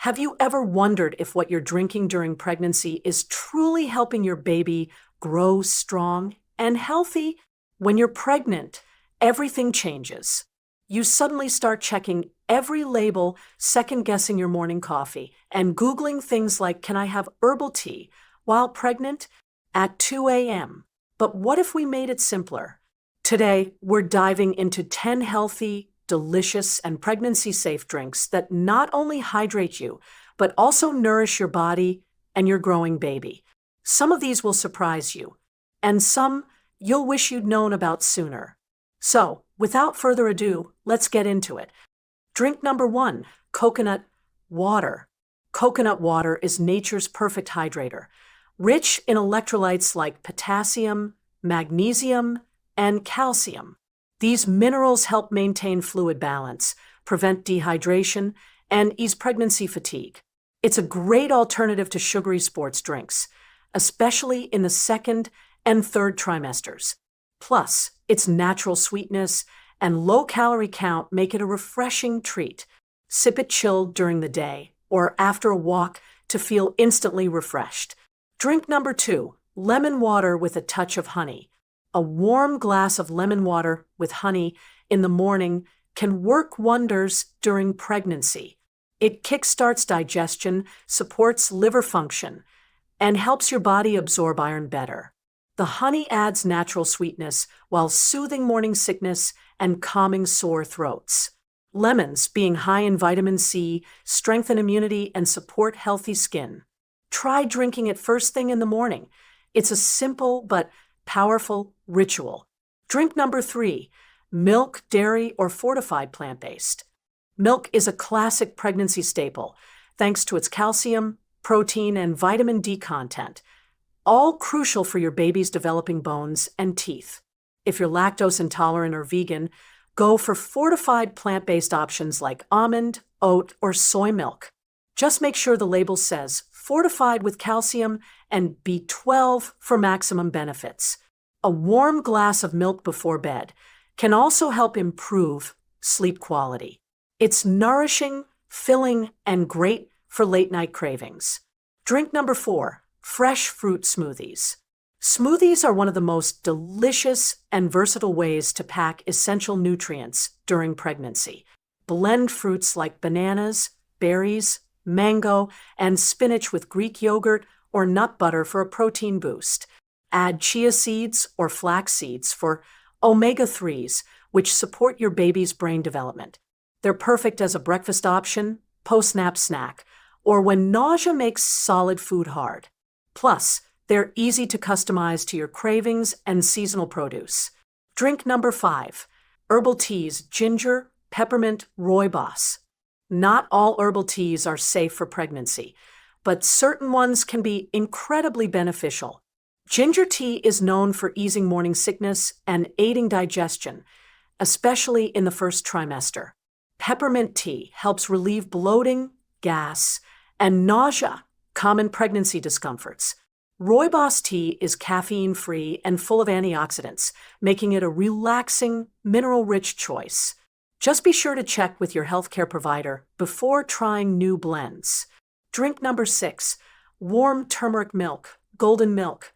Have you ever wondered if what you're drinking during pregnancy is truly helping your baby grow strong and healthy? When you're pregnant, everything changes. You suddenly start checking every label, second-guessing your morning coffee, and Googling things like, can I have herbal tea while pregnant at 2 a.m.? But what if we made it simpler? Today, we're diving into 10 healthy, delicious, and pregnancy-safe drinks that not only hydrate you, but also nourish your body and your growing baby. Some of these will surprise you, and some you'll wish you'd known about sooner. So, without further ado, let's get into it. Drink number 1, coconut water. Coconut water is nature's perfect hydrator, rich in electrolytes like potassium, magnesium, and calcium. These minerals help maintain fluid balance, prevent dehydration, and ease pregnancy fatigue. It's a great alternative to sugary sports drinks, especially in the second and third trimesters. Plus, its natural sweetness and low calorie count make it a refreshing treat. Sip it chilled during the day or after a walk to feel instantly refreshed. Drink number 2, lemon water with a touch of honey. A warm glass of lemon water with honey in the morning can work wonders during pregnancy. It kickstarts digestion, supports liver function, and helps your body absorb iron better. The honey adds natural sweetness while soothing morning sickness and calming sore throats. Lemons, being high in vitamin C, strengthen immunity and support healthy skin. Try drinking it first thing in the morning. It's a simple but powerful ritual. Drink number 3, milk, dairy, or fortified plant-based. Milk is a classic pregnancy staple, thanks to its calcium, protein, and vitamin D content, all crucial for your baby's developing bones and teeth. If you're lactose intolerant or vegan, go for fortified plant-based options like almond, oat, or soy milk. Just make sure the label says fortified with calcium and B12 for maximum benefits. A warm glass of milk before bed can also help improve sleep quality. It's nourishing, filling, and great for late-night cravings. Drink number 4, fresh fruit smoothies. Smoothies are one of the most delicious and versatile ways to pack essential nutrients during pregnancy. Blend fruits like bananas, berries, mango, and spinach with Greek yogurt or nut butter for a protein boost. Add chia seeds or flax seeds for omega-3s, which support your baby's brain development. They're perfect as a breakfast option, post-nap snack, or when nausea makes solid food hard. Plus, they're easy to customize to your cravings and seasonal produce. Drink number 5, herbal teas, ginger, peppermint, rooibos. Not all herbal teas are safe for pregnancy, but certain ones can be incredibly beneficial. Ginger tea is known for easing morning sickness and aiding digestion, especially in the first trimester. Peppermint tea helps relieve bloating, gas, and nausea, common pregnancy discomforts. Rooibos tea is caffeine-free and full of antioxidants, making it a relaxing, mineral-rich choice. Just be sure to check with your healthcare provider before trying new blends. Drink number 6, warm turmeric milk, golden milk.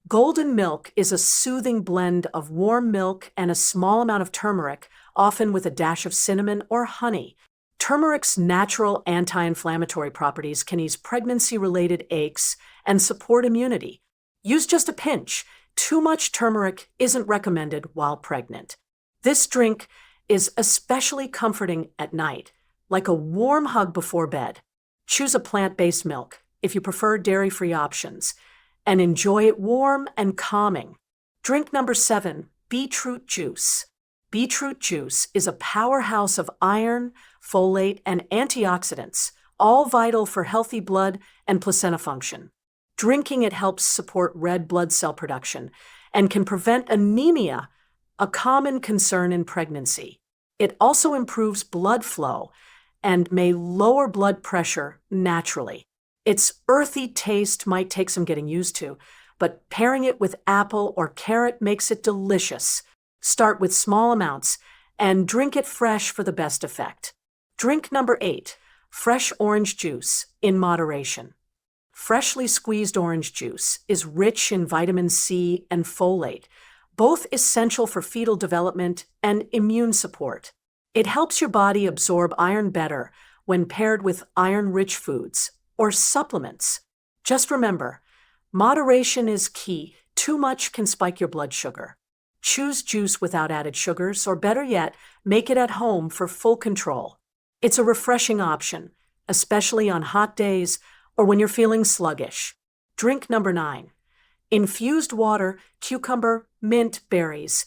Golden milk is a soothing blend of warm milk and a small amount of turmeric, often with a dash of cinnamon or honey. Turmeric's natural anti-inflammatory properties can ease pregnancy-related aches and support immunity. Use just a pinch. Too much turmeric isn't recommended while pregnant. This drink is especially comforting at night, like a warm hug before bed. Choose a plant-based milk if you prefer dairy-free options, and enjoy it warm and calming. Drink number 7, beetroot juice. Beetroot juice is a powerhouse of iron, folate, and antioxidants, all vital for healthy blood and placenta function. Drinking it helps support red blood cell production and can prevent anemia, a common concern in pregnancy. It also improves blood flow and may lower blood pressure naturally. Its earthy taste might take some getting used to, but pairing it with apple or carrot makes it delicious. Start with small amounts and drink it fresh for the best effect. Drink number 8, Fresh orange juice in moderation. Freshly squeezed orange juice is rich in vitamin C and folate, both essential for fetal development and immune support. It helps your body absorb iron better when paired with iron-rich foods or supplements. Just remember, moderation is key. Too much can spike your blood sugar. Choose juice without added sugars, or better yet, make it at home for full control. It's a refreshing option, especially on hot days or when you're feeling sluggish. Drink number 9. Infused water, cucumber, mint, berries.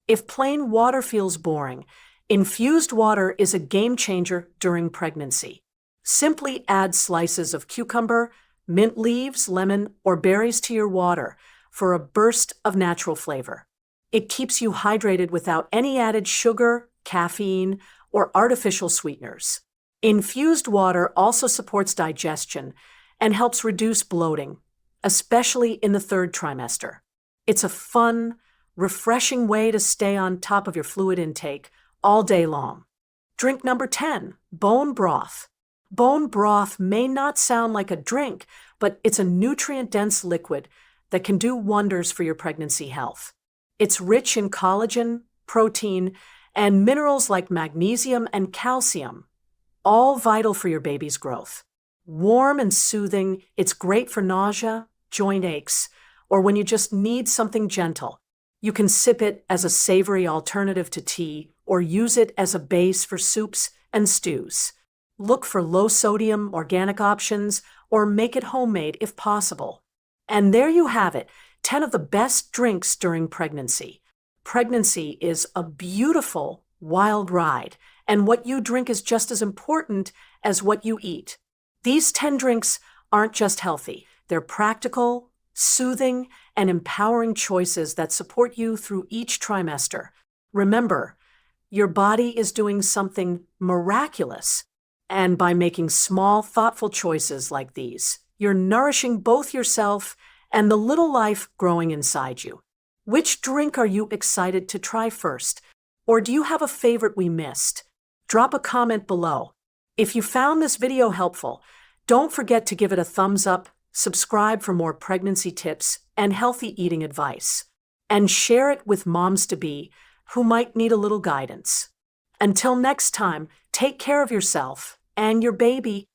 If plain water feels boring, infused water is a game changer during pregnancy. Simply add slices of cucumber, mint leaves, lemon, or berries to your water for a burst of natural flavor. It keeps you hydrated without any added sugar, caffeine, or artificial sweeteners. Infused water also supports digestion and helps reduce bloating, especially in the 3rd trimester. It's a fun, refreshing way to stay on top of your fluid intake all day long. Drink number 10, bone broth. Bone broth may not sound like a drink, but it's a nutrient-dense liquid that can do wonders for your pregnancy health. It's rich in collagen, protein, and minerals like magnesium and calcium, all vital for your baby's growth. Warm and soothing, it's great for nausea, joint aches, or when you just need something gentle. You can sip it as a savory alternative to tea or use it as a base for soups and stews. Look for low-sodium organic options or make it homemade if possible. And there you have it, 10 of the best drinks during pregnancy. Pregnancy is a beautiful, wild ride, and what you drink is just as important as what you eat. These 10 drinks aren't just healthy, they're practical, soothing, and empowering choices that support you through each trimester. Remember, your body is doing something miraculous, and by making small, thoughtful choices like these, you're nourishing both yourself and the little life growing inside you. Which drink are you excited to try first? Or do you have a favorite we missed? Drop a comment below. If you found this video helpful, don't forget to give it a thumbs up, subscribe for more pregnancy tips and healthy eating advice, and share it with moms-to-be who might need a little guidance. Until next time, take care of yourself and your baby